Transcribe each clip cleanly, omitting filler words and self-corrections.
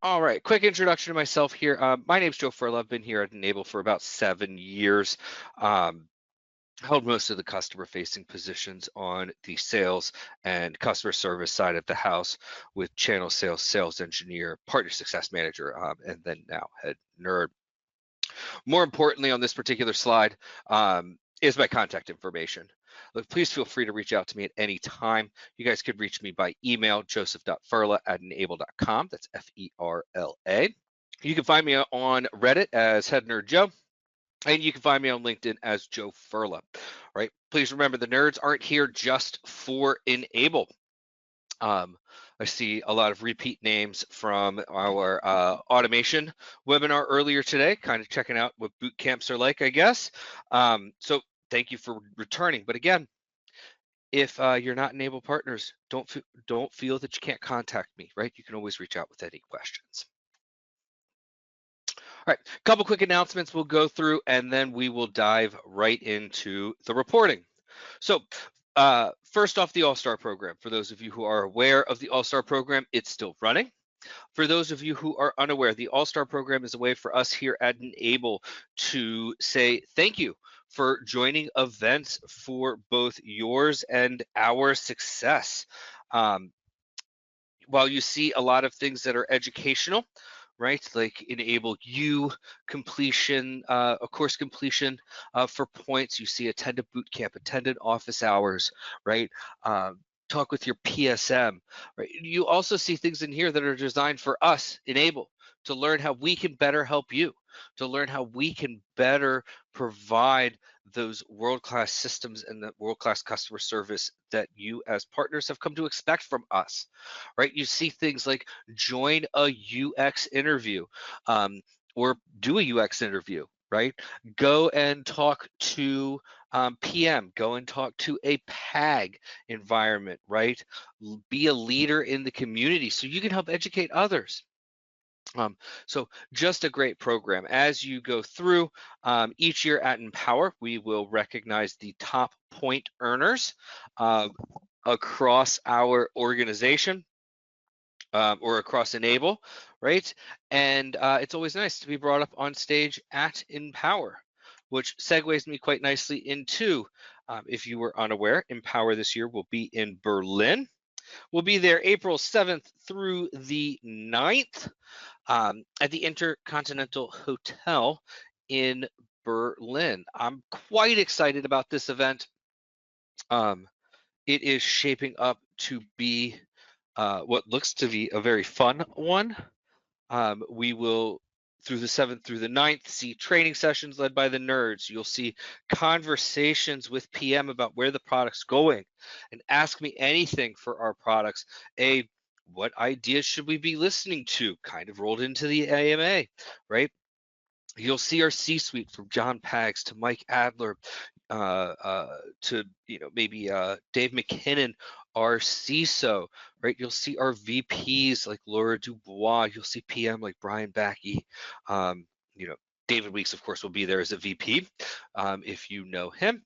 All right, quick introduction to myself here. My name's Joe Furla. I've been here at Enable for about 7 years. Um, Held most of the customer-facing positions on the sales and customer service side of the house with channel sales, sales engineer, partner success manager, and then now head nerd. More importantly, on this particular slide is my contact information. Look, please feel free to reach out to me at any time. You guys could reach me by email, joseph.furla@enable.com. That's F-E-R-L-A. You can find me on Reddit as Head Nerd Joe, and you can find me on LinkedIn as Joe Furla. Right? Please remember, the nerds aren't here just for Enable. I see a lot of repeat names from our automation webinar earlier today, kind of checking out what boot camps are like, I guess. So thank you for returning. But again, if you're not Enable partners, don't feel that you can't contact me, right? You can always reach out with any questions. All right, a couple quick announcements we'll go through, and then we will dive right into the reporting. So first off, the All-Star program. For those of you who are aware of the All-Star program, it's still running. For those of you who are unaware, the All-Star program is a way for us here at Enable to say thank you for joining events for both yours and our success. While you see a lot of things that are educational, right, like Enable U completion, a course completion for points, you see attended boot camp, attended office hours, right? Talk with your PSM, right? You also see things in here that are designed for us, Enable, to learn how we can better help you, to learn how we can better provide those world-class systems and the world-class customer service that you as partners have come to expect from us, right? You see things like join a UX interview or do a UX interview, right? Go and talk to PM, go and talk to a PAG environment, right? Be a leader in the community so you can help educate others. So just a great program. As you go through each year at Empower, we will recognize the top point earners across our organization or across Enable, right? And it's always nice to be brought up on stage at Empower, which segues me quite nicely into, if you were unaware, Empower this year will be in Berlin. We'll be there April 7th through the 9th. At the Intercontinental Hotel in Berlin. I'm quite excited about this event. It is shaping up to be what looks to be a very fun one. We will, through the 7th through the 9th, see training sessions led by the nerds. You'll see conversations with PM about where the product's going and ask me anything for our products. What ideas should we be listening to? Kind of rolled into the AMA, right? You'll see our C-suite from John Pags to Mike Adler to maybe Dave McKinnon, our CISO, right? You'll see our VPs like Laura Dubois. You'll see PM like Brian Backey. David Weeks, of course, will be there as a VP if you know him.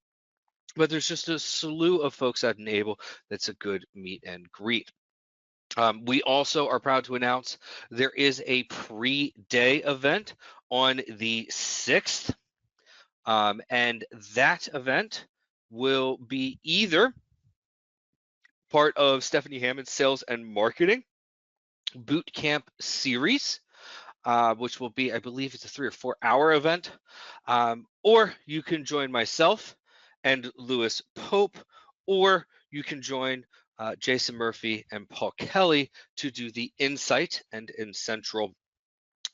But there's just a slew of folks at Enable that's a good meet and greet. We also are proud to announce there is a pre-day event on the 6th, and that event will be either part of Stephanie Hammond's Sales and Marketing Boot Camp series, which will be, I believe it's a 3 or 4 hour event, or you can join myself and Lewis Pope, or you can join Jason Murphy and Paul Kelly to do the Insight and Incentral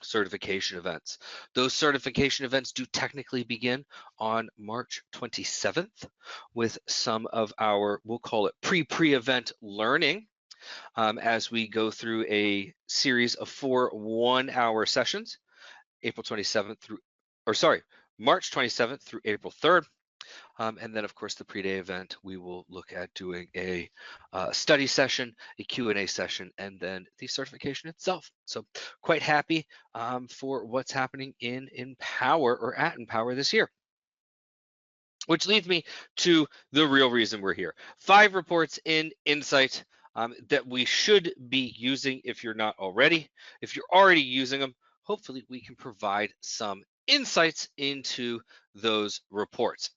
certification events. Those certification events do technically begin on March 27th with some of our, we'll call it pre-event learning, as we go through a series of 4 1-hour sessions, March 27th through April 3rd. And then, of course, the pre-day event, we will look at doing a study session, a Q&A session, and then the certification itself. So quite happy for what's happening in Empower or at Empower this year. Which leads me to the real reason we're here. 5 reports in Insight that we should be using if you're not already. If you're already using them, hopefully we can provide some insights into those reports.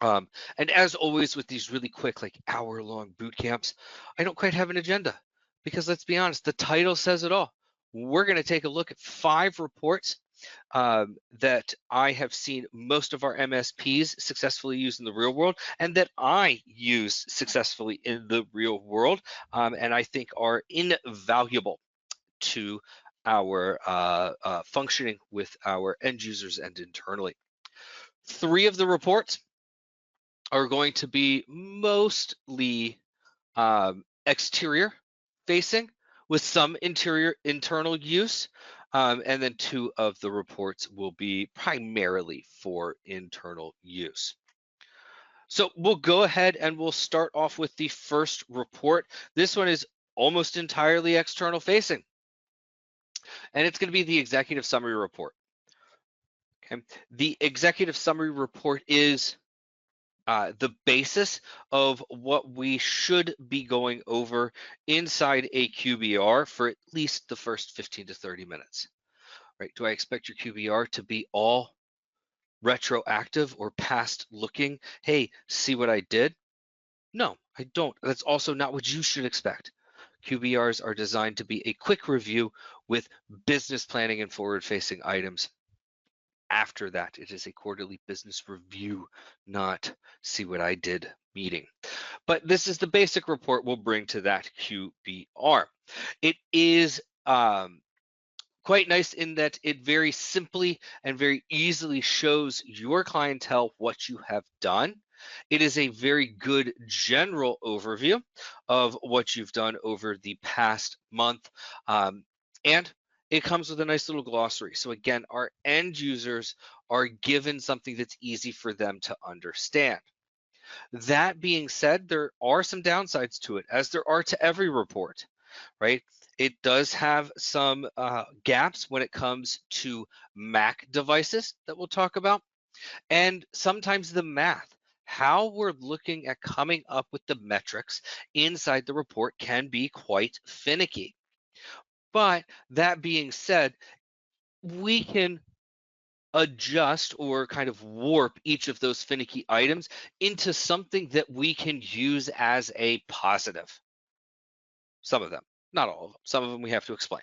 And as always with these really quick, like hour-long boot camps, I don't quite have an agenda because let's be honest, the title says it all. We're going to take a look at 5 reports that I have seen most of our MSPs successfully use in the real world, and that I use successfully in the real world, and I think are invaluable to our functioning with our end users and internally. 3 of the reports are going to be mostly exterior facing with some internal use. And then 2 of the reports will be primarily for internal use. So we'll go ahead and we'll start off with the first report. This one is almost entirely external facing, and it's going to be the executive summary report. Okay. The executive summary report is the basis of what we should be going over inside a QBR for at least the first 15 to 30 minutes, right? Do I expect your QBR to be all retroactive or past looking? Hey, see what I did? No, I don't. That's also not what you should expect. QBRs are designed to be a quick review with business planning and forward-facing items. After that, it is a quarterly business review, not see what I did meeting. But this is the basic report we'll bring to that QBR. It is quite nice in that it very simply and very easily shows your clientele what you have done. It is a very good general overview of what you've done over the past month. And it comes with a nice little glossary. So again, our end users are given something that's easy for them to understand. That being said, there are some downsides to it, as there are to every report, right? It does have some gaps when it comes to Mac devices that we'll talk about, and sometimes the math. How we're looking at coming up with the metrics inside the report can be quite finicky. But that being said, we can adjust or kind of warp each of those finicky items into something that we can use as a positive. Some of them, not all of them. Some of them we have to explain,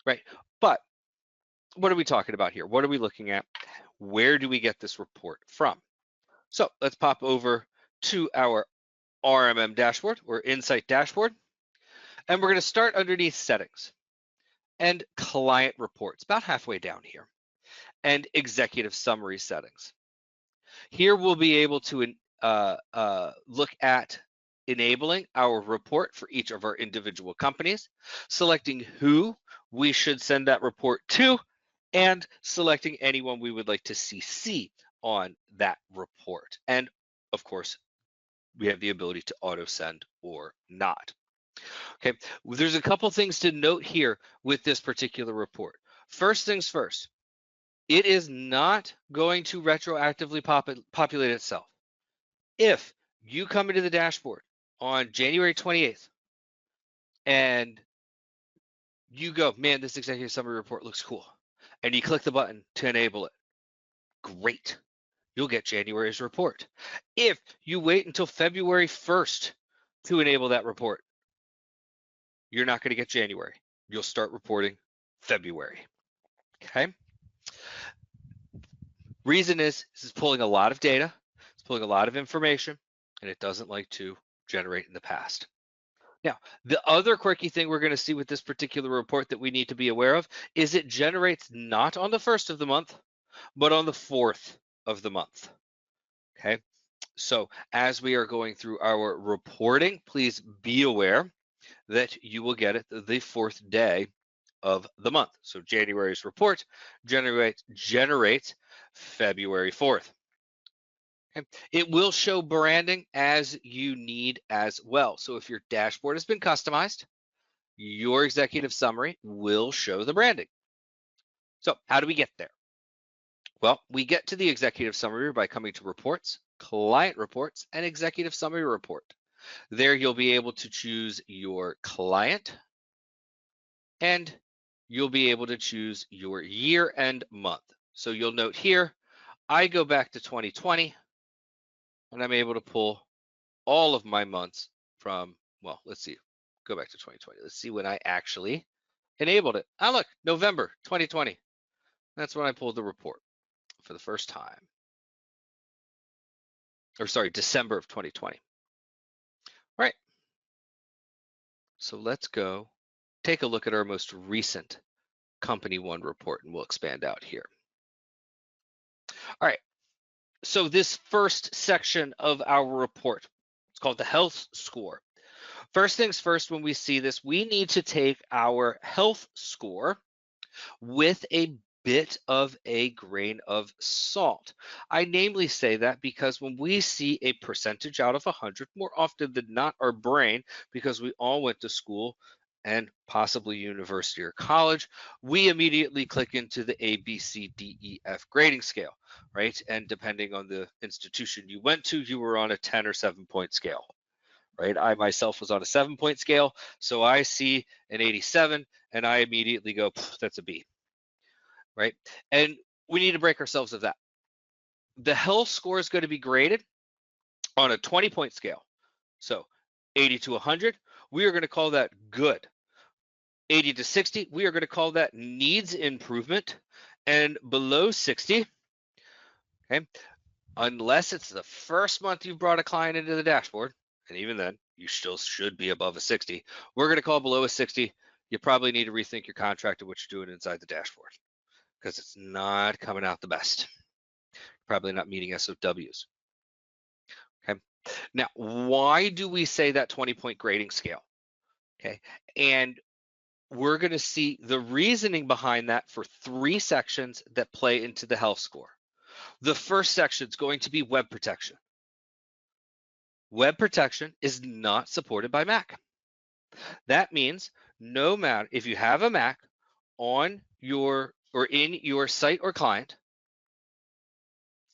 right? But what are we talking about here? What are we looking at? Where do we get this report from? So let's pop over to our RMM dashboard or Insight dashboard, and we're going to start underneath settings and client reports, about halfway down here, and executive summary settings. Here we'll be able to look at enabling our report for each of our individual companies, selecting who we should send that report to, and selecting anyone we would like to CC on that report. And of course, we have the ability to auto send or not. Okay, there's a couple things to note here with this particular report. First things first, it is not going to retroactively populate itself. If you come into the dashboard on January 28th and you go, man, this executive summary report looks cool, and you click the button to enable it, great. You'll get January's report. If you wait until February 1st to enable that report, you're not going to get January. You'll start reporting February. Okay. Reason is this is pulling a lot of data, it's pulling a lot of information, and it doesn't like to generate in the past. Now, the other quirky thing we're going to see with this particular report that we need to be aware of is it generates not on the 1st of the month, but on the 4th of the month. Okay, so as we are going through our reporting, please be aware that you will get it the 4th day of the month. So January's report generates February 4th. Okay. It will show branding as you need as well. So if your dashboard has been customized, your executive summary will show the branding. So how do we get there? Well, we get to the executive summary by coming to reports, client reports, and executive summary report. There you'll be able to choose your client, and you'll be able to choose your year and month. So you'll note here, I go back to 2020, and I'm able to pull all of my months from, well, let's see, go back to 2020. Let's see when I actually enabled it. Ah, look, November 2020. That's when I pulled the report for the first time. Or sorry, December of 2020. All right. So let's go take a look at our most recent Company One report, and we'll expand out here. All right. So this first section of our report, it's called the health score. First things first, when we see this, we need to take our health score with a bit of a grain of salt. I namely say that because when we see a percentage out of 100, more often than not, our brain, because we all went to school and possibly university or college, we immediately click into the A, B, C, D, E, F grading scale, right? And depending on the institution you went to, you were on a 10 or 7-point scale. Right? I myself was on a 7-point scale, so I see an 87 and I immediately go, that's a B, right? And we need to break ourselves of that. The health score is going to be graded on a 20-point scale. So 80 to 100, we are going to call that good. 80 to 60, we are going to call that needs improvement. And below 60, okay, unless it's the first month you've brought a client into the dashboard, and even then, you still should be above a 60. We're going to call below a 60. You probably need to rethink your contract and what you're doing inside the dashboard because it's not coming out the best. Probably not meeting SOWs. Okay. Now, why do we say that 20-point grading scale? Okay. And we're going to see the reasoning behind that for 3 sections that play into the health score. The first section is going to be web protection. Web protection is not supported by Mac. That means no matter if you have a Mac on your or in your site or client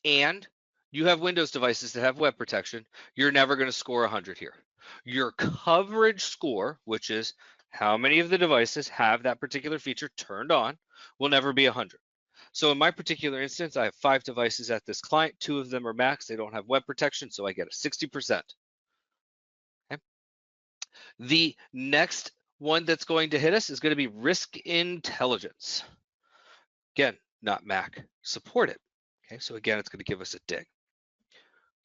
and you have Windows devices that have web protection, you're never going to score 100 here. Your coverage score, which is how many of the devices have that particular feature turned on, will never be 100. So in my particular instance, I have 5 devices at this client. 2 of them are Macs. They don't have web protection, so I get a 60%. Okay. The next one that's going to hit us is going to be risk intelligence. Again, not Mac supported. Okay, so again, it's going to give us a ding.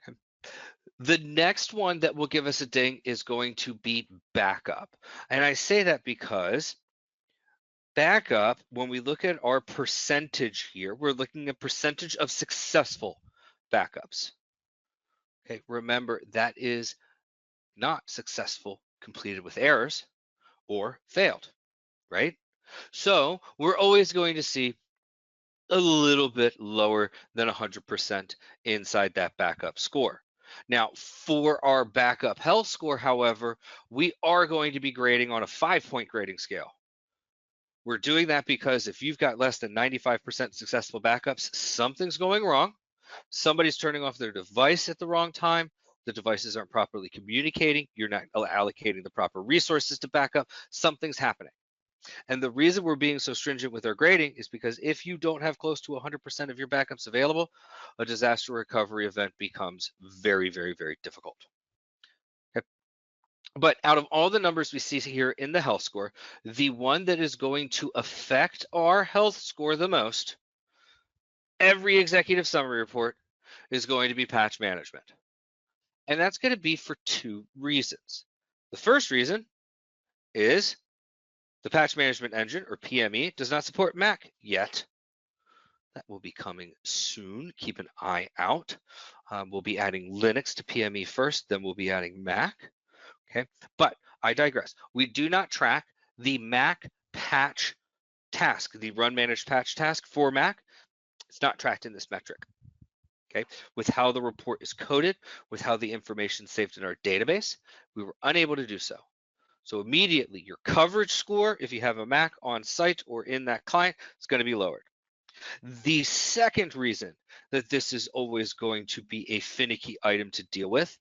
Okay. The next one that will give us a ding is going to be backup. And I say that because backup, when we look at our percentage here, we're looking at percentage of successful backups. Okay, remember that is not successful completed with errors or failed, right? So we're always going to see a little bit lower than 100% inside that backup score. Now, for our backup health score, however, we are going to be grading on a 5-point grading scale. We're doing that because if you've got less than 95% successful backups, something's going wrong. Somebody's turning off their device at the wrong time. The devices aren't properly communicating. You're not allocating the proper resources to backup. Something's happening. And the reason we're being so stringent with our grading is because if you don't have close to 100% of your backups available, a disaster recovery event becomes very, very, very difficult. Okay. But out of all the numbers we see here in the health score, the one that is going to affect our health score the most, every executive summary report, is going to be patch management. And that's going to be for 2 reasons. The first reason is the patch management engine, or PME, does not support Mac yet. That will be coming soon. Keep an eye out. We'll be adding Linux to PME first, then we'll be adding Mac. Okay, but I digress. We do not track the Mac patch task, the run managed patch task for Mac. It's not tracked in this metric. Okay, with how the report is coded, with how the information is saved in our database, we were unable to do so. So immediately your coverage score, if you have a Mac on site or in that client, is going to be lowered. The second reason that this is always going to be a finicky item to deal with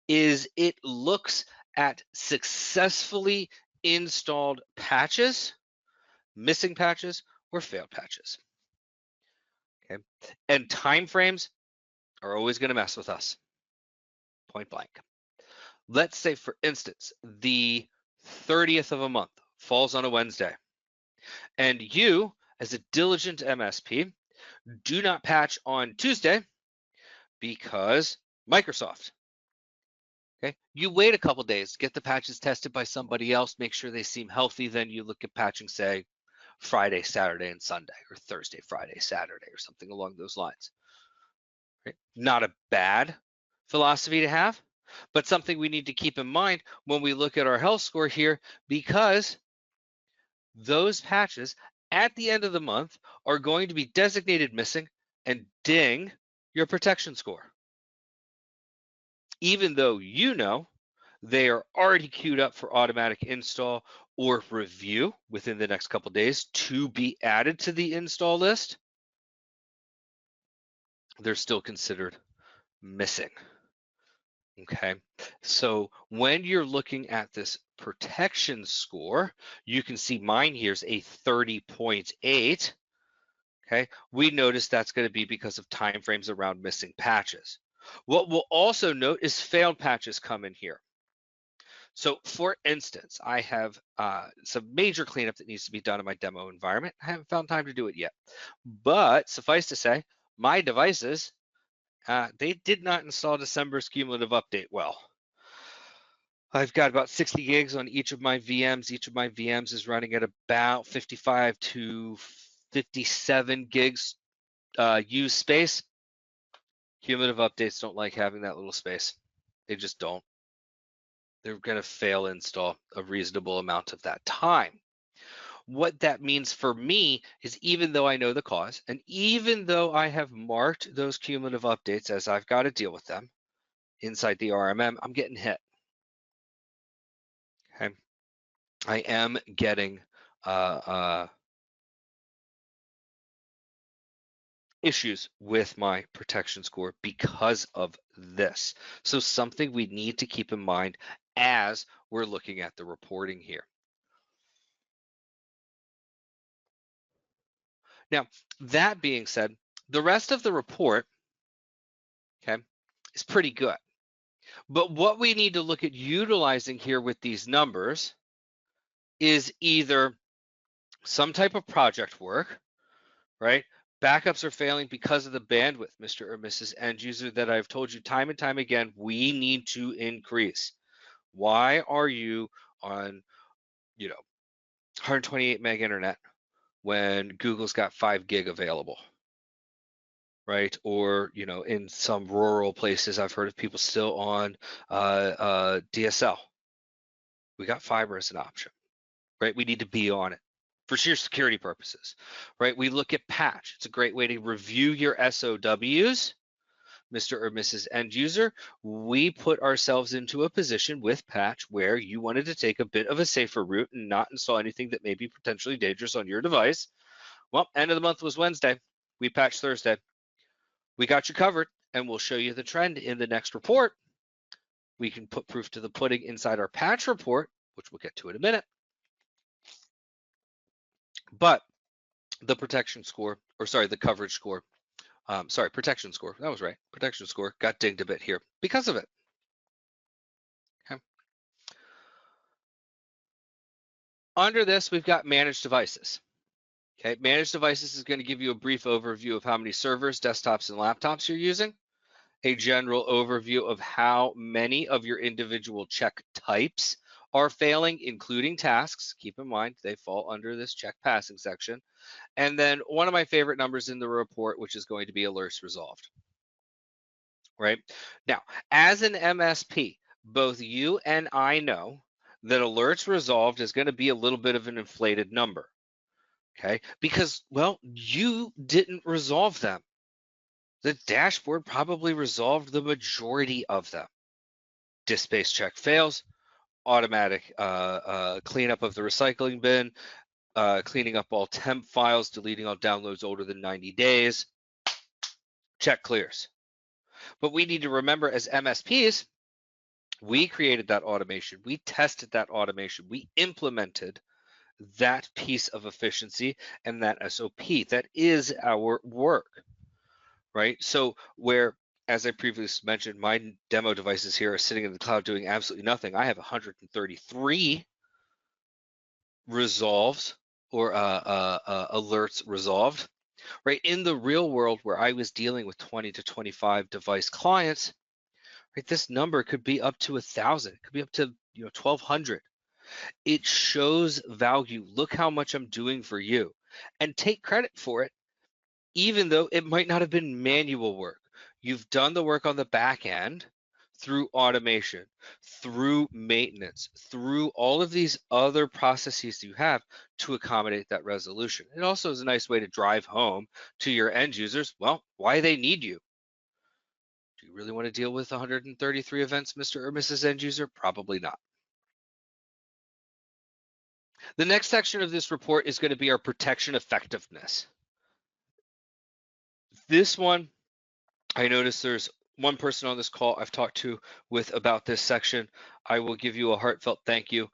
is it looks at successfully installed patches, missing patches, or failed patches. Okay. And timeframes are always going to mess with us, point blank. Let's say, for instance, the 30th of a month falls on a Wednesday, and you, as a diligent MSP, do not patch on Tuesday because Microsoft. Okay, you wait a couple days, get the patches tested by somebody else, make sure they seem healthy, then you look at patching, say, Friday, Saturday, and Sunday, or Thursday, Friday, Saturday, or something along those lines. Right? Not a bad philosophy to have, but something we need to keep in mind when we look at our health score here, because those patches at the end of the month are going to be designated missing and ding your protection score. Even though you know they are already queued up for automatic install or review within the next couple days to be added to the install list, they're still considered missing. Okay, so when you're looking at this protection score, you can see mine here's a 30.8. Okay, we notice that's going to be because of timeframes around missing patches. What we'll also note is failed patches come in here. So for instance, I have some major cleanup that needs to be done in my demo environment. I haven't found time to do it yet, but suffice to say, my devices, they did not install December's cumulative update well. I've got about 60 gigs on each of my VMs. Each of my VMs is running at about 55 to 57 gigs used space. Cumulative updates don't like having that little space. They just don't. They're going to fail install a reasonable amount of that time. What that means for me is, even though I know the cause, and even though I have marked those cumulative updates as I've got to deal with them inside the RMM, I'm getting hit. Okay, I am getting issues with my protection score because of this. So something we need to keep in mind as we're looking at the reporting here. Now, that being said, the rest of the report, okay, is pretty good. But what we need to look at utilizing here with these numbers is either some type of project work, right? Backups are failing because of the bandwidth, Mr. or Mrs. End User, that I've told you time and time again, we need to increase. Why are you on, 128 meg internet when Google's got 5 gig available? Right? Or, in some rural places, I've heard of people still on DSL. We got fiber as an option, right? We need to be on it for sheer security purposes, right? We look at patch. It's a great way to review your SOWs, Mr. or Mrs. End User. We put ourselves into a position with patch where you wanted to take a bit of a safer route and not install anything that may be potentially dangerous on your device. Well, end of the month was Wednesday. We patched Thursday. We got you covered, and we'll show you the trend in the next report. We can put proof to the pudding inside our patch report, which we'll get to in a minute. But the protection score, or sorry, the coverage score, protection score, that was right. Protection score got dinged a bit here because of it. Okay. Under this, we've got managed devices. Okay, managed devices is going to give you a brief overview of how many servers, desktops, and laptops you're using, a general overview of how many of your individual check types are failing, including tasks. Keep in mind, they fall under this check passing section. And then one of my favorite numbers in the report, which is going to be alerts resolved. Right? Now, as an MSP, both you and I know that alerts resolved is going to be a little bit of an inflated number. Okay? Because, well, you didn't resolve them. The dashboard probably resolved the majority of them. Disk-based check fails, automatic cleanup of the recycling bin, cleaning up all temp files, deleting all downloads older than 90 days, check clears. But we need to remember, as MSPs, We created that automation. We tested that automation. We implemented that piece of efficiency and that SOP. That is our work, right? So where, as I previously mentioned, my demo devices here are sitting in the cloud doing absolutely nothing. I have 133 resolves or alerts resolved, right? In the real world where I was dealing with 20 to 25 device clients, right? This number could be up to 1,000. It could be up to 1,200. It shows value. Look how much I'm doing for you, and take credit for it, even though it might not have been manual work. You've done the work on the back end through automation, through maintenance, through all of these other processes you have to accommodate that resolution. It also is a nice way to drive home to your end users, well, why they need you. Do you really want to deal with 133 events, Mr. or Mrs. End User? Probably not. The next section of this report is going to be our protection effectiveness. This one, I noticed there's one person on this call I've talked to with about this section. I will give you a heartfelt thank you.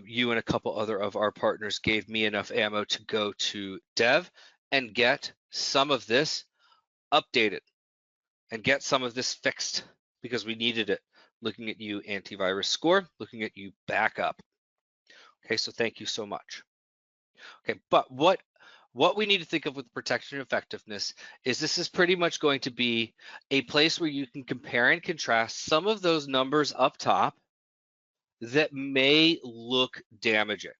You and a couple other of our partners gave me enough ammo to go to dev and get some of this updated and get some of this fixed because we needed it. Looking at you, antivirus score, looking at you, backup. Okay, so thank you so much. Okay, but what we need to think of with protection effectiveness is this is pretty much going to be a place where you can compare and contrast some of those numbers up top that may look damaging.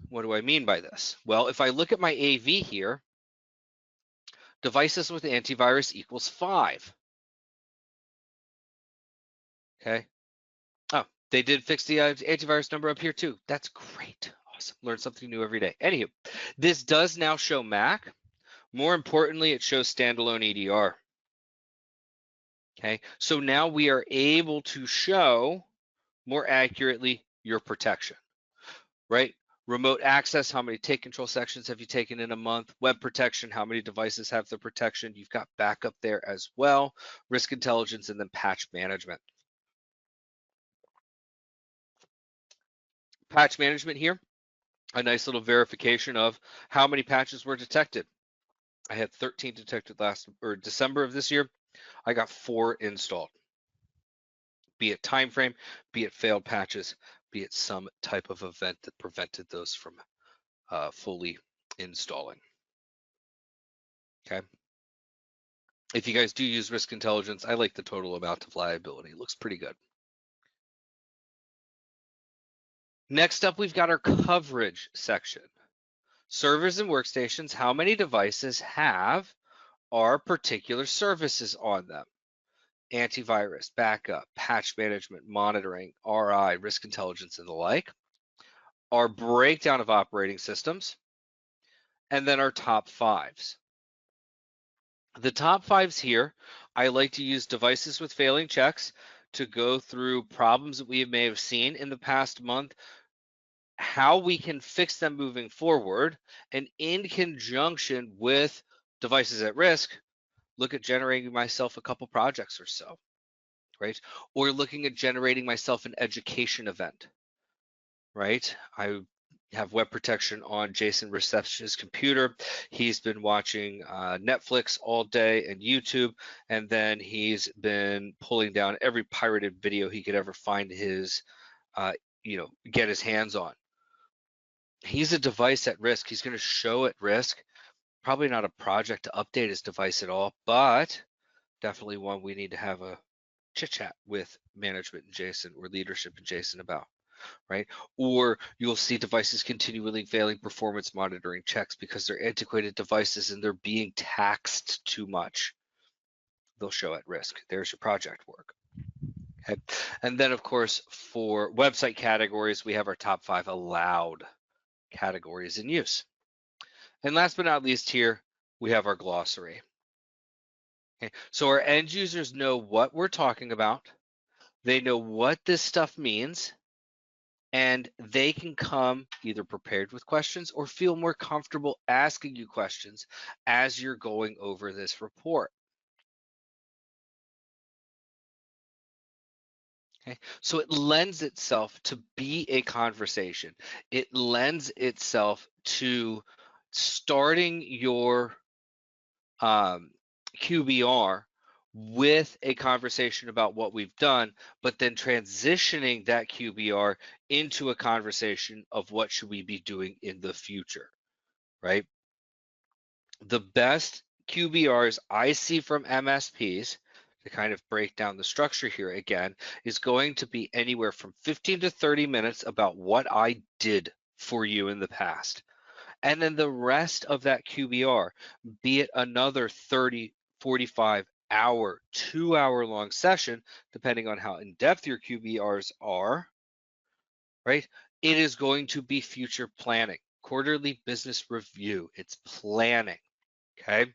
What do I mean by this? Well, if I look at my AV here, devices with antivirus equals 5. Okay. Oh, they did fix the antivirus number up here too. That's great. Awesome. Learn something new every day. Anywho, this does now show Mac. More importantly, it shows standalone EDR. Okay, so now we are able to show more accurately your protection, right? Remote access, how many take control sections have you taken in a month? Web protection, how many devices have the protection? You've got backup there as well. Risk intelligence, and then patch management. Patch management here, a nice little verification of how many patches were detected. I had 13 detected December of this year. I got 4 installed. Be it time frame, be it failed patches, be it some type of event that prevented those from fully installing. Okay. If you guys do use risk intelligence, I like the total amount of liability. It looks pretty good. Next up, we've got our coverage section. Servers and workstations, how many devices have our particular services on them? Antivirus, backup, patch management, monitoring, RI, risk intelligence, and the like. Our breakdown of operating systems, and then our top 5s. The top 5s here, I like to use devices with failing checks to go through problems that we may have seen in the past month, how we can fix them moving forward, and in conjunction with devices at risk, look at generating myself a couple projects or so, right? Or looking at generating myself an education event, right? I have web protection on Jason Reception's computer. He's been watching Netflix all day and YouTube, and then he's been pulling down every pirated video he could ever find his, get his hands on. He's a device at risk. He's going to show at risk. Probably not a project to update his device at all, but definitely one we need to have a chit chat with management and Jason or leadership and Jason about. Right? Or you'll see devices continually failing performance monitoring checks because they're antiquated devices and they're being taxed too much. They'll show at risk. There's your project work. Okay. And then, of course, for website categories, we have our top 5 allowed categories in use. And last but not least here, we have our glossary. Okay. So our end users know what we're talking about. They know what this stuff means. And they can come either prepared with questions or feel more comfortable asking you questions as you're going over this report. Okay, so it lends itself to be a conversation. It lends itself to starting your QBR with a conversation about what we've done, but then transitioning that QBR into a conversation of what should we be doing in the future, right? The best QBRs I see from MSPs, to kind of break down the structure here again, is going to be anywhere from 15 to 30 minutes about what I did for you in the past. And then the rest of that QBR, be it another 30, 45 hour, 2 hour long session, depending on how in depth your QBRs are, right? It is going to be future planning, quarterly business review. It's planning, okay?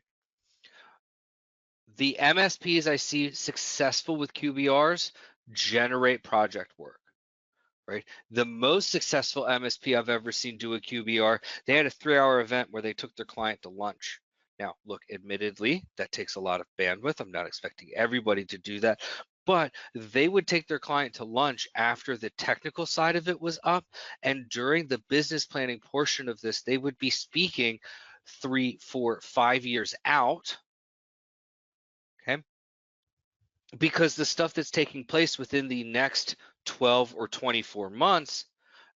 The MSPs I see successful with QBRs generate project work. Right? The most successful MSP I've ever seen do a QBR, they had a 3-hour event where they took their client to lunch. Now, look, admittedly, that takes a lot of bandwidth. I'm not expecting everybody to do that, but they would take their client to lunch after the technical side of it was up. And during the business planning portion of this, they would be speaking 3, 4, 5 years out. Okay. Because the stuff that's taking place within the next 12 or 24 months,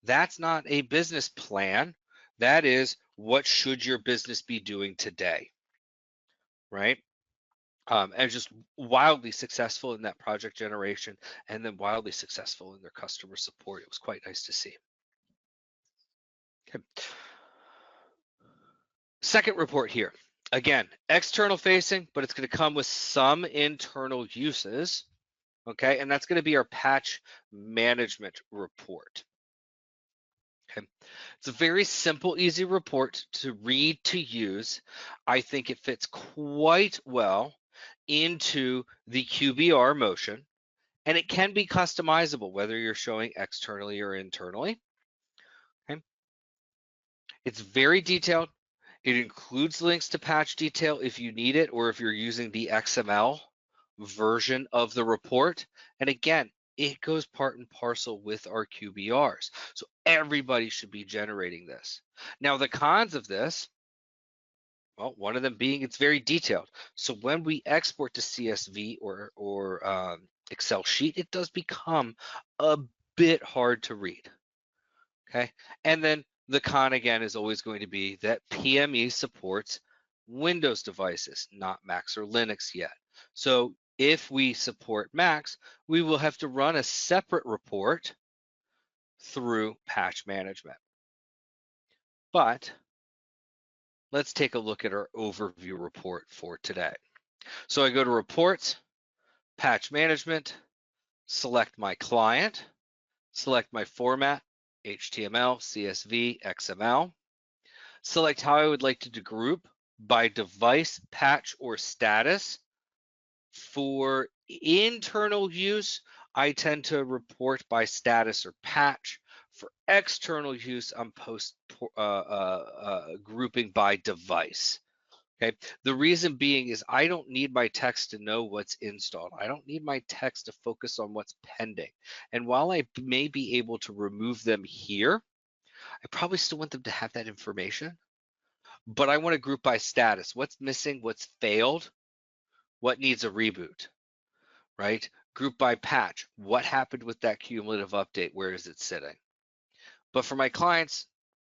that's not a business plan. That is, what should your business be doing today, right? And just wildly successful in that project generation, and then wildly successful in their customer support. It was quite nice to see. Okay. Second report here. Again, external facing, but it's going to come with some internal uses. Okay, and that's going to be our patch management report. Okay, it's a very simple, easy report to read, to use. I think it fits quite well into the QBR motion, and it can be customizable whether you're showing externally or internally. Okay, it's very detailed. It includes links to patch detail if you need it, or if you're using the XML version of the report. And again, it goes part and parcel with our QBRs. So everybody should be generating this. Now, the cons of this, well, one of them being it's very detailed. So when we export to CSV or Excel sheet, it does become a bit hard to read. Okay, and then the con again is always going to be that PME supports Windows devices, not Macs or Linux yet. So if we support Macs, we will have to run a separate report through patch management. But let's take a look at our overview report for today. So I go to reports, patch management, select my client, select my format, HTML, CSV, XML. Select how I would like to group by device, patch, or status. For internal use, I tend to report by status or patch. For external use, I'm grouping by device. Okay. The reason being is I don't need my text to know what's installed. I don't need my text to focus on what's pending. And while I may be able to remove them here, I probably still want them to have that information. But I want to group by status. What's missing? What's failed? What needs a reboot, right? Group by patch. What happened with that cumulative update? Where is it sitting? But for my clients,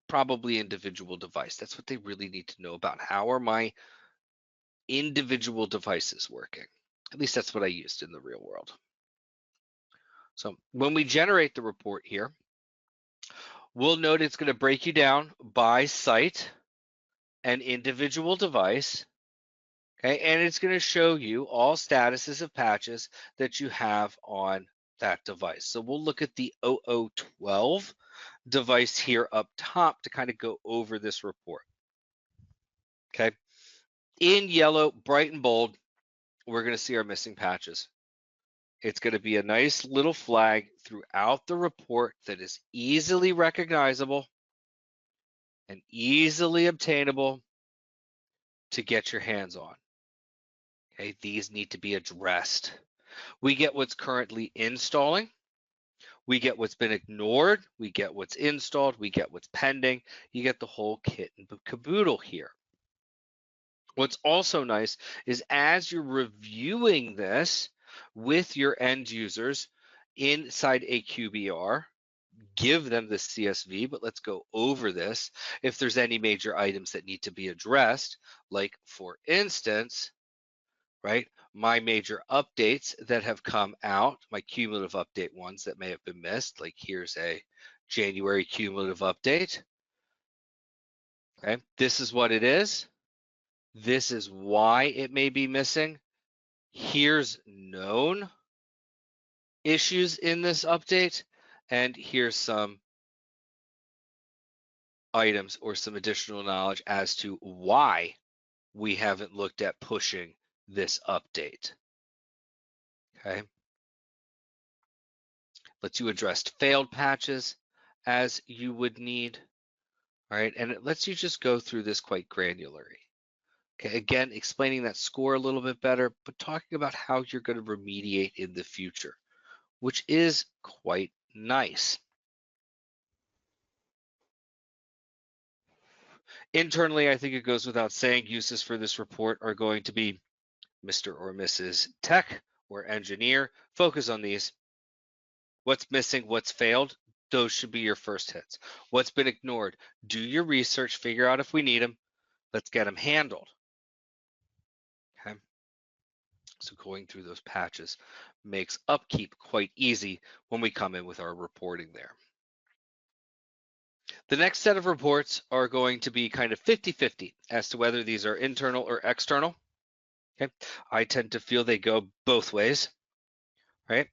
probably individual device. That's what they really need to know about. How are my individual devices working? At least that's what I used in the real world. So when we generate the report here, we'll note it's going to break you down by site and individual device. Okay, and it's going to show you all statuses of patches that you have on that device. So we'll look at the 0012 device here up top to kind of go over this report. Okay, in yellow, bright and bold, we're going to see our missing patches. It's going to be a nice little flag throughout the report that is easily recognizable and easily obtainable to get your hands on. Okay, these need to be addressed. We get what's currently installing. We get what's been ignored, we get what's installed, we get what's pending. You get the whole kit and caboodle here. What's also nice is as you're reviewing this with your end users inside a QBR, give them the CSV, but let's go over this. If there's any major items that need to be addressed, like for instance, right, my major updates that have come out, my cumulative update ones that may have been missed, like here's a January cumulative update. Okay, this is what it is. This is why it may be missing. Here's known issues in this update, and here's some items or some additional knowledge as to why we haven't looked at pushing this update. Okay. Lets you address failed patches as you would need. All right, and it lets you just go through this quite granularly. Okay, again, explaining that score a little bit better, but talking about how you're going to remediate in the future, which is quite nice. Internally, I think it goes without saying, uses for this report are going to be Mr. or Mrs. Tech or engineer. Focus on these. What's missing, what's failed, those should be your first hits. What's been ignored, do your research, figure out if we need them. Let's get them handled. Okay. So going through those patches makes upkeep quite easy when we come in with our reporting there. The next set of reports are going to be kind of 50-50 as to whether these are internal or external. Okay. I tend to feel they go both ways, right?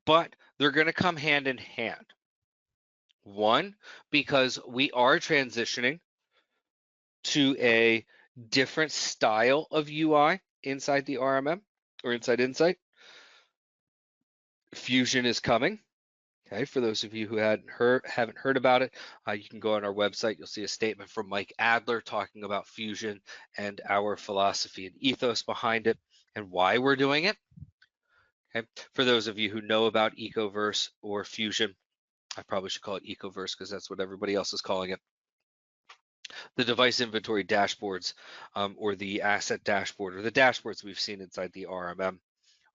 But they're going to come hand in hand. One, because we are transitioning to a different style of UI inside the RMM or inside Insight. Fusion is coming. Okay, for those of you who haven't heard about it, you can go on our website. You'll see a statement from Mike Adler talking about Fusion and our philosophy and ethos behind it and why we're doing it. Okay, for those of you who know about Ecoverse or Fusion, I probably should call it Ecoverse because that's what everybody else is calling it. The device inventory dashboards or the asset dashboard or the dashboards we've seen inside the RMM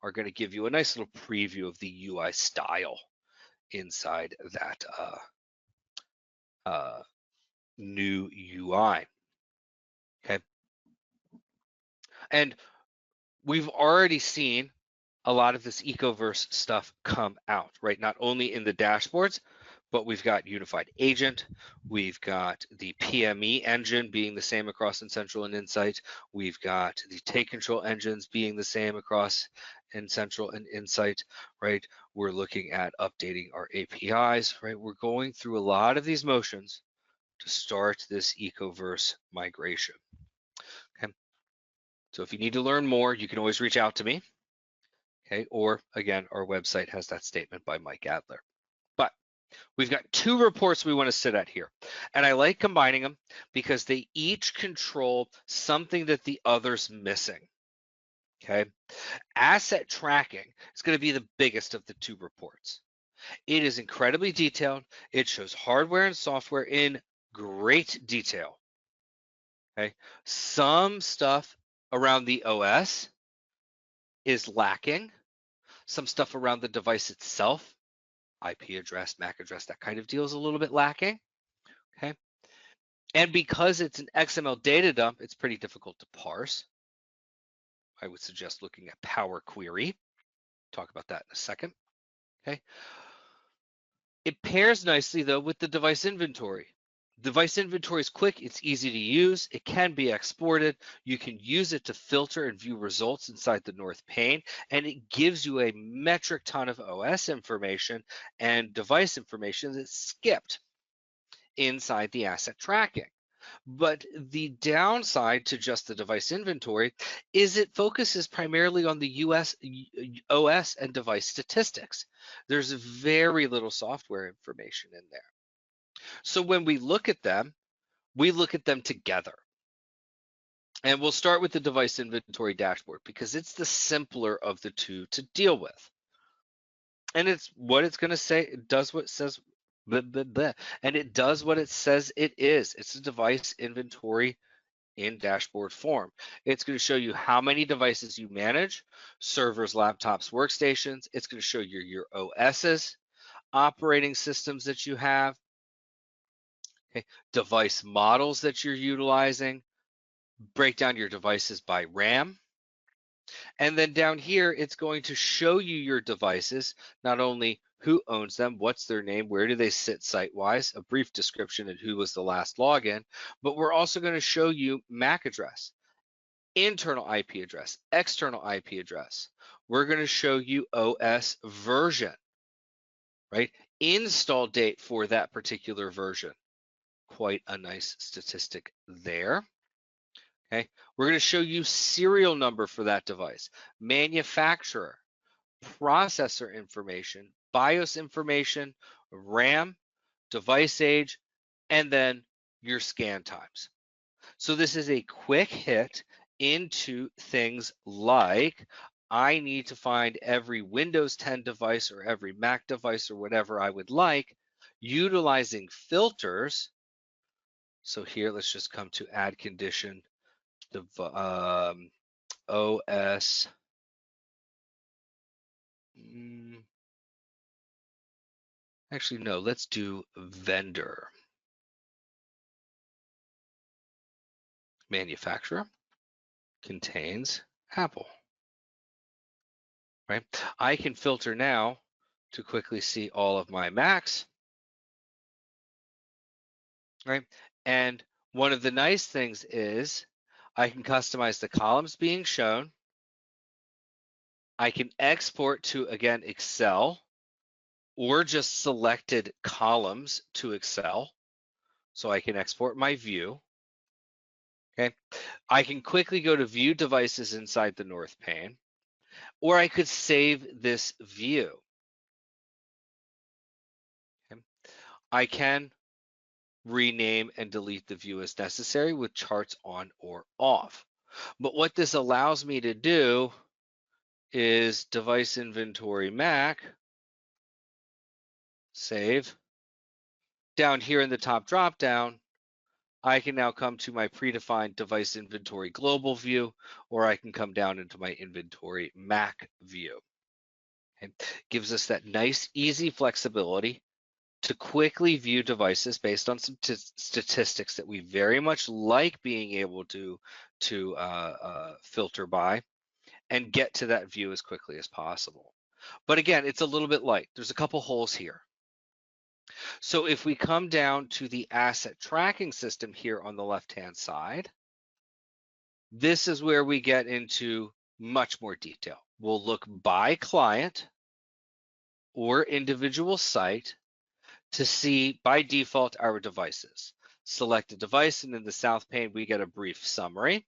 are going to give you a nice little preview of the UI style inside that new UI. Okay. And we've already seen a lot of this Ecoverse stuff come out, right? Not only in the dashboards, but we've got Unified Agent, we've got the PME engine being the same across N-central and Insight, we've got the take control engines being the same across N-central and Insight, right? We're looking at updating our APIs, right? We're going through a lot of these motions to start this Ecoverse migration. Okay. So if you need to learn more, you can always reach out to me. Okay, or again, our website has that statement by Mike Adler. But we've got two reports we want to sit at here. And I like combining them because they each control something that the other's missing. Okay, asset tracking is going to be the biggest of the two reports. It is incredibly detailed. It shows hardware and software in great detail. Okay, some stuff around the OS is lacking. Some stuff around the device itself, IP address, MAC address, that kind of deal is a little bit lacking. Okay. And because it's an XML data dump, it's pretty difficult to parse. I would suggest looking at Power Query. Talk about that in a second. Okay. It pairs nicely though with the device inventory. Device inventory is quick, it's easy to use, it can be exported, you can use it to filter and view results inside the North pane, and it gives you a metric ton of OS information and device information that's skipped inside the asset tracking. But the downside to just the device inventory is it focuses primarily on the OS and device statistics. There's very little software information in there. So when we look at them together. And we'll start with the device inventory dashboard because it's the simpler of the two to deal with. And it's what it's going to say. It does what it says, blah, blah, blah, and it does what it says it is. It's a device inventory in dashboard form. It's going to show you how many devices you manage, servers, laptops, workstations. It's going to show you your OSs, operating systems that you have, okay, device models that you're utilizing, break down your devices by RAM. And then down here, it's going to show you your devices, not only who owns them, what's their name, where do they sit site-wise, a brief description and who was the last login, but we're also going to show you MAC address, internal IP address, external IP address. We're going to show you OS version, right? Install date for that particular version. Quite a nice statistic there. Okay, we're going to show you serial number for that device, manufacturer, processor information, BIOS information, RAM, device age, and then your scan times. So this is a quick hit into things like I need to find every Windows 10 device or every Mac device or whatever I would like, utilizing filters. So here, let's just come to add condition, OS. Actually, no, let's do vendor. Manufacturer contains Apple, right? I can filter now to quickly see all of my Macs, right? And one of the nice things is I can customize the columns being shown. I can export to, again, Excel or just selected columns to Excel. So I can export my view. Okay. I can quickly go to view devices inside the North pane, or I could save this view. Okay. I can rename and delete the view as necessary with charts on or off. But what this allows me to do is device inventory Mac, save. Down here in the top dropdown, I can now come to my predefined device inventory global view, or I can come down into my inventory Mac view. Okay. Gives us that nice, easy flexibility to quickly view devices based on some statistics that we very much like being able to filter by and get to that view as quickly as possible. But again, it's a little bit light. There's a couple holes here. So if we come down to the asset tracking system here on the left-hand side, this is where we get into much more detail. We'll look by client or individual site to see by default our devices. Select a device, and in the south pane, we get a brief summary.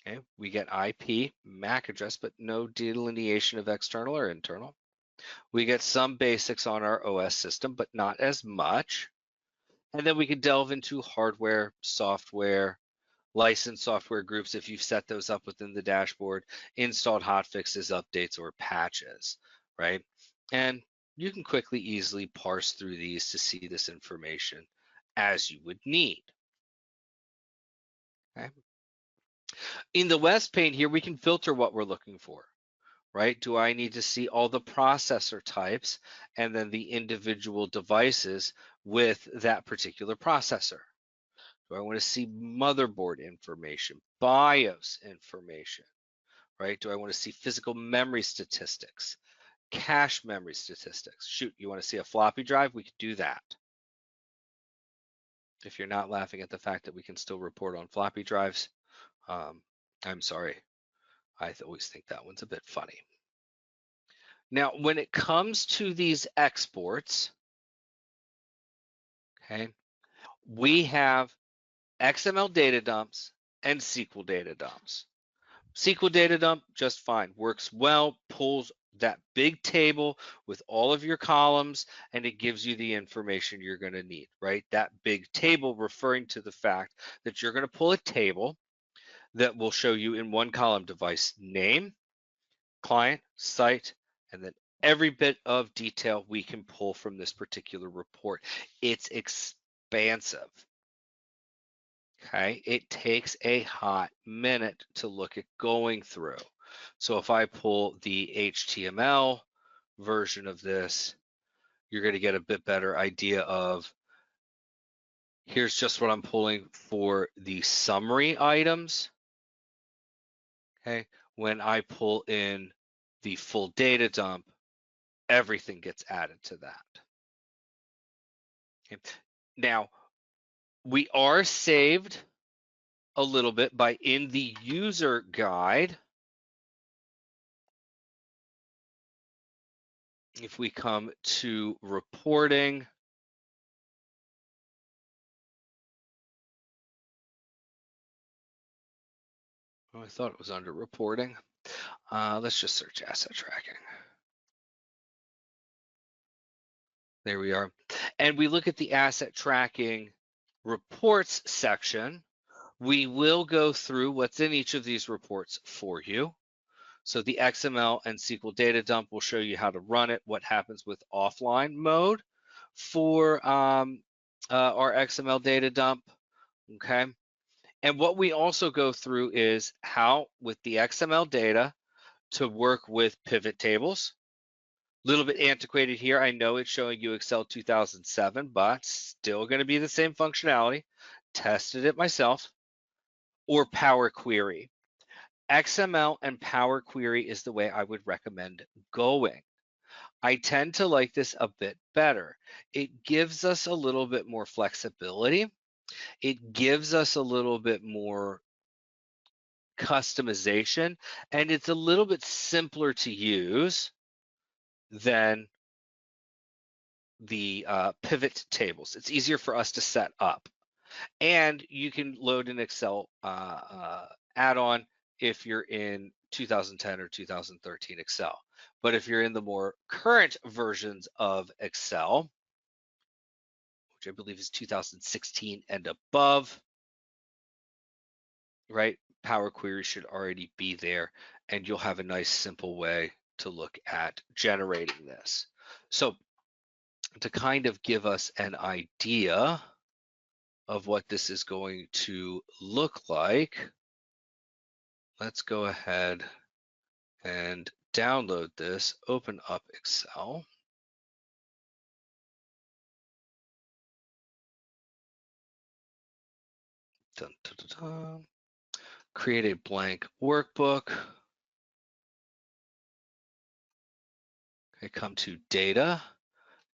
Okay, we get IP, MAC address, but no delineation of external or internal. We get some basics on our OS system, but not as much. And then we can delve into hardware, software, licensed software groups if you've set those up within the dashboard, installed hotfixes, updates, or patches, right? And you can quickly, easily parse through these to see this information as you would need. Okay. In the West pane here, we can filter what we're looking for, right? Do I need to see all the processor types and then the individual devices with that particular processor? Do I want to see motherboard information, BIOS information, right? Do I want to see physical memory statistics, cache memory statistics? Shoot, you want to see a floppy drive? We could do that. If you're not laughing at the fact that we can still report on floppy drives, I'm sorry. I always think that one's a bit funny. Now, when it comes to these exports, okay, we have XML data dumps and SQL data dumps. SQL data dump, just fine, works well, pulls that big table with all of your columns, and it gives you the information you're going to need, right? That big table referring to the fact that you're going to pull a table that will show you in one column device name, client, site, and then every bit of detail we can pull from this particular report. It's expansive. Okay, it takes a hot minute to look at going through. So if I pull the HTML version of this, you're going to get a bit better idea of, here's just what I'm pulling for the summary items. Okay, when I pull in the full data dump, everything gets added to that. Okay. Now, we are saved a little bit by in the user guide. If we come to reporting, oh, I thought it was under reporting. Let's just search asset tracking. There we are. And we look at the asset tracking reports section. We will go through what's in each of these reports for you. So the XML and SQL data dump will show you how to run it, what happens with offline mode for our XML data dump, okay? And what we also go through is how, with the XML data, to work with pivot tables. A little bit antiquated here. I know it's showing you Excel 2007, but still going to be the same functionality. Tested it myself. Or Power Query. XML and Power Query is the way I would recommend going. I tend to like this a bit better. It gives us a little bit more flexibility. It gives us a little bit more customization, and it's a little bit simpler to use than the pivot tables. It's easier for us to set up. And you can load an Excel add-on if you're in 2010 or 2013 Excel. But if you're in the more current versions of Excel, which I believe is 2016 and above, right? Power Query should already be there, and you'll have a nice simple way to look at generating this. So to kind of give us an idea of what this is going to look like, let's go ahead and download this, open up Excel. Dun, dun, dun, dun. Create a blank workbook. Okay, come to data,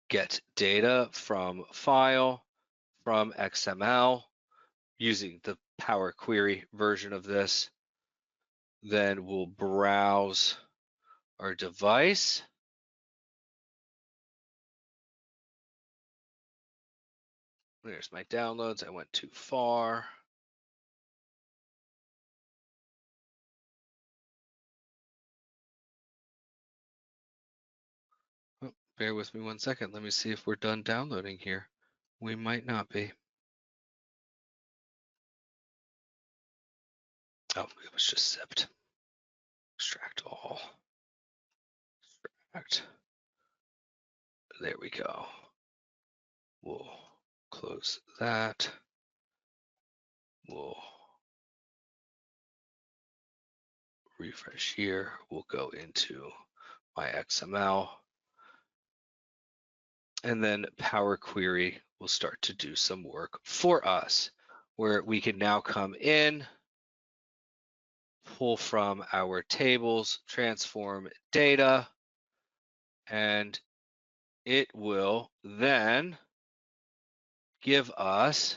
get data from file, from XML, using the Power Query version of this. Then we'll browse our device. There's my downloads. I went too far. Oh, bear with me 1 second. Let me see if we're done downloading here. We might not be. Oh, it was just zipped. Extract all. Extract. There we go. We'll close that. We'll refresh here. We'll go into my XML. And then Power Query will start to do some work for us, where we can now come in, pull from our tables, transform data, and it will then give us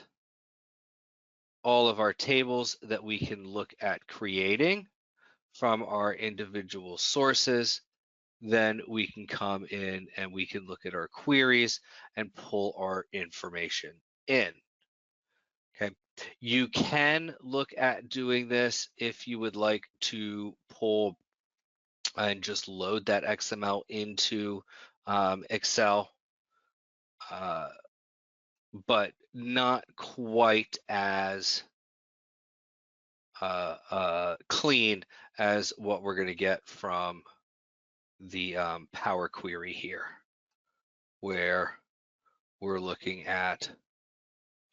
all of our tables that we can look at creating from our individual sources. Then we can come in and we can look at our queries and pull our information in. Okay, you can look at doing this if you would like to pull and just load that XML into Excel, but not quite as clean as what we're going to get from the Power Query here, where we're looking at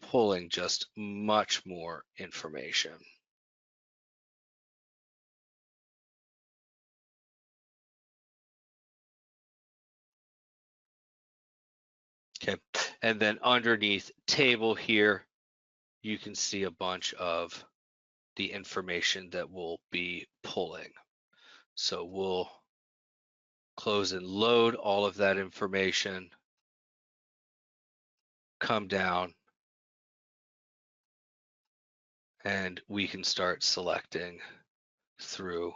pulling just much more information. Okay, and then underneath table here, you can see a bunch of the information that we'll be pulling. So we'll close and load all of that information, come down, and we can start selecting through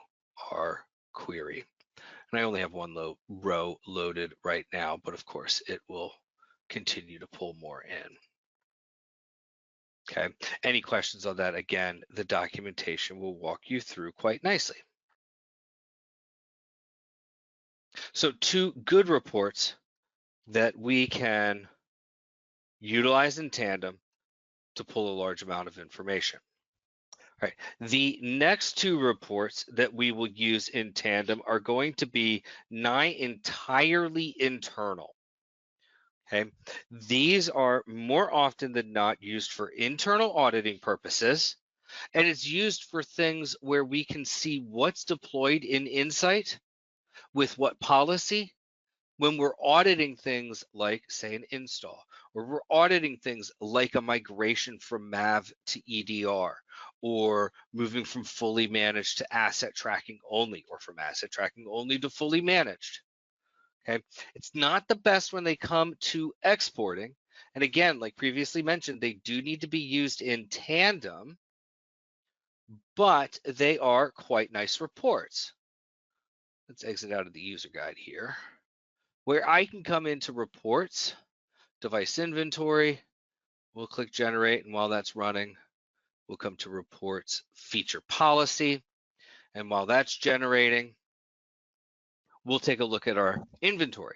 our query. And I only have one row loaded right now, but of course it will continue to pull more in. Okay, any questions on that? Again, the documentation will walk you through quite nicely. So 2 good reports that we can utilize in tandem to pull a large amount of information. All right, the next 2 reports that we will use in tandem are going to be nigh entirely internal. Okay, these are more often than not used for internal auditing purposes, and it's used for things where we can see what's deployed in Insight with what policy when we're auditing things like, say, an install, or we're auditing things like a migration from MAV to EDR, or moving from fully managed to asset tracking only, or from asset tracking only to fully managed. Okay, it's not the best when they come to exporting. And again, like previously mentioned, they do need to be used in tandem, but they are quite nice reports. Let's exit out of the user guide here, where I can come into reports, device inventory, we'll click generate, and while that's running, we'll come to reports, feature policy, and while that's generating, we'll take a look at our inventory.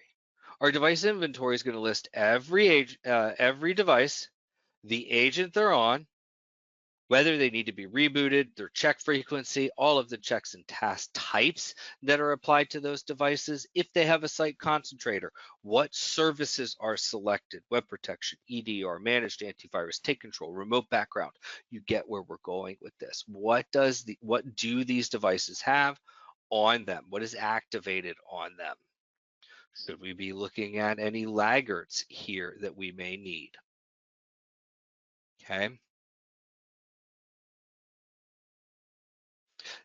Our device inventory is going to list every device, the agent they're on, whether they need to be rebooted, their check frequency, all of the checks and task types that are applied to those devices, if they have a site concentrator, what services are selected, web protection, EDR, managed antivirus, take control, remote background. You get where we're going with this. What do these devices have on them? What is activated on them? Should we be looking at any laggards here that we may need? Okay.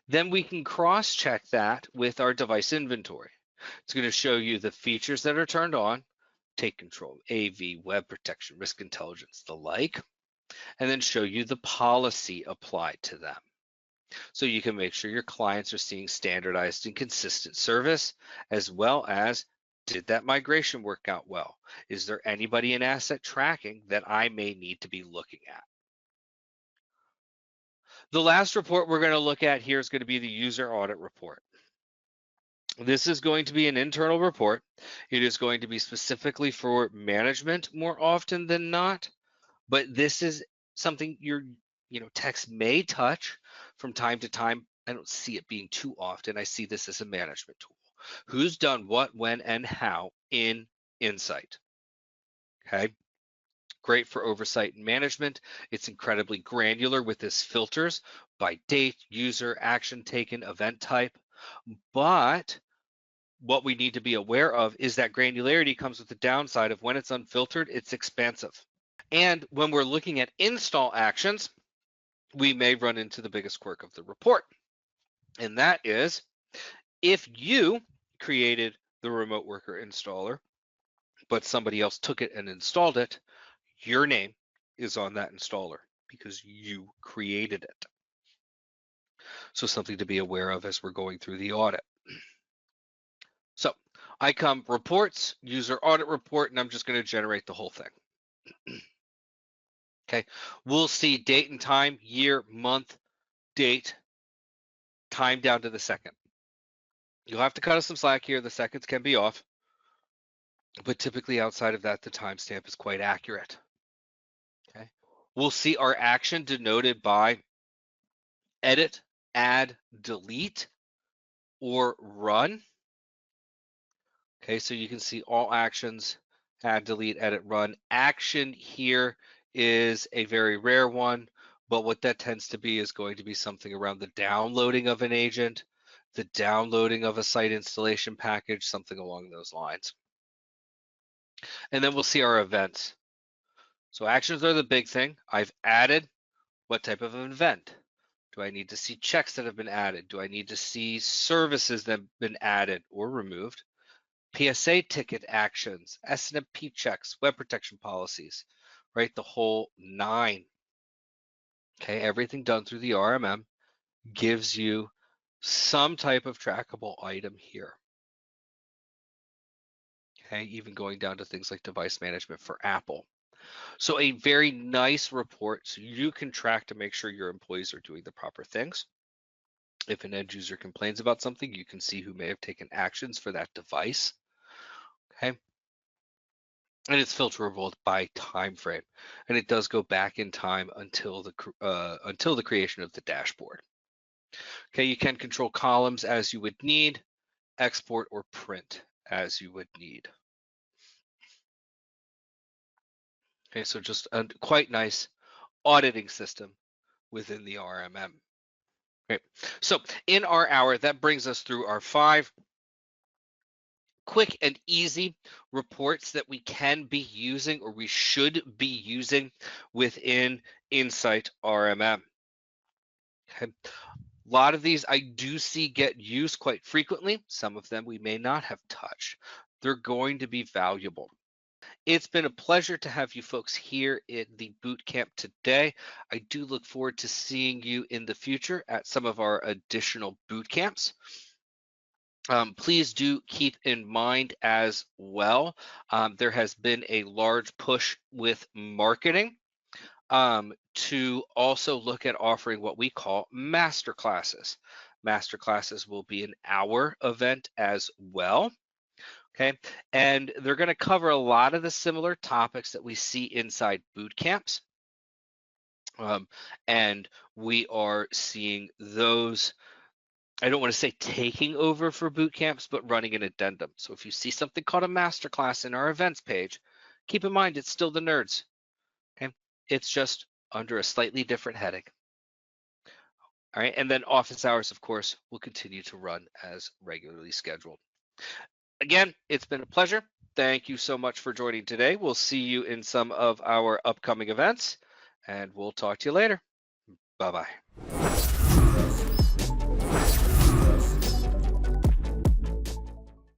Then we can cross-check that with our device inventory. It's going to show you the features that are turned on, take control, AV, web protection, risk intelligence, the like, and then show you the policy applied to them. So you can make sure your clients are seeing standardized and consistent service, as well as, did that migration work out well? Is there anybody in asset tracking that I may need to be looking at? The last report we're going to look at here is going to be the user audit report. This is going to be an internal report. It is going to be specifically for management more often than not, but this is something techs may touch from time to time. I don't see it being too often. I see this as a management tool. Who's done what, when, and how in Insight? Okay. Great for oversight and management. It's incredibly granular with its filters by date, user, action taken, event type. But what we need to be aware of is that granularity comes with the downside of when it's unfiltered, it's expansive. And when we're looking at install actions, we may run into the biggest quirk of the report. And that is, if you created the remote worker installer, but somebody else took it and installed it, your name is on that installer because you created it. So something to be aware of as we're going through the audit. So I come reports, user audit report, and I'm just going to generate the whole thing. Okay, we'll see date and time, year, month, date, time down to the second. You'll have to cut us some slack here. The seconds can be off, but typically outside of that, the timestamp is quite accurate. Okay, we'll see our action denoted by edit, add, delete, or run. Okay, so you can see all actions, add, delete, edit, run. Action here is a very rare one, but what that tends to be is going to be something around the downloading of an agent, the downloading of a site installation package, something along those lines. And then we'll see our events. So actions are the big thing. I've added what type of an event? Do I need to see checks that have been added? Do I need to see services that have been added or removed? PSA ticket actions, SNMP checks, web protection policies, right? The whole nine. Okay, everything done through the RMM gives you some type of trackable item here. Okay, even going down to things like device management for Apple. So a very nice report so you can track to make sure your employees are doing the proper things. If an end user complains about something, you can see who may have taken actions for that device. Okay. And it's filterable by time frame, and it does go back in time until the creation of the dashboard. Okay, you can control columns as you would need, export or print as you would need. Okay, so just a quite nice auditing system within the RMM. Okay, so in our hour, that brings us through our 5 quick and easy reports that we can be using or we should be using within Insight RMM. Okay. A lot of these I do see get used quite frequently. Some of them we may not have touched. They're going to be valuable. It's been a pleasure to have you folks here at the boot camp today. I do look forward to seeing you in the future at some of our additional boot camps. Please do keep in mind as well, there has been a large push with marketing to also look at offering what we call master classes. Master classes will be an hour event as well. Okay, and they're going to cover a lot of the similar topics that we see inside boot camps. And we are seeing those, I don't want to say taking over for boot camps, but running an addendum. So if you see something called a masterclass in our events page, keep in mind it's still the nerds. Okay, it's just under a slightly different heading. All right, and then office hours, of course, will continue to run as regularly scheduled. Again, it's been a pleasure. Thank you so much for joining today. We'll see you in some of our upcoming events, and we'll talk to you later. Bye-bye.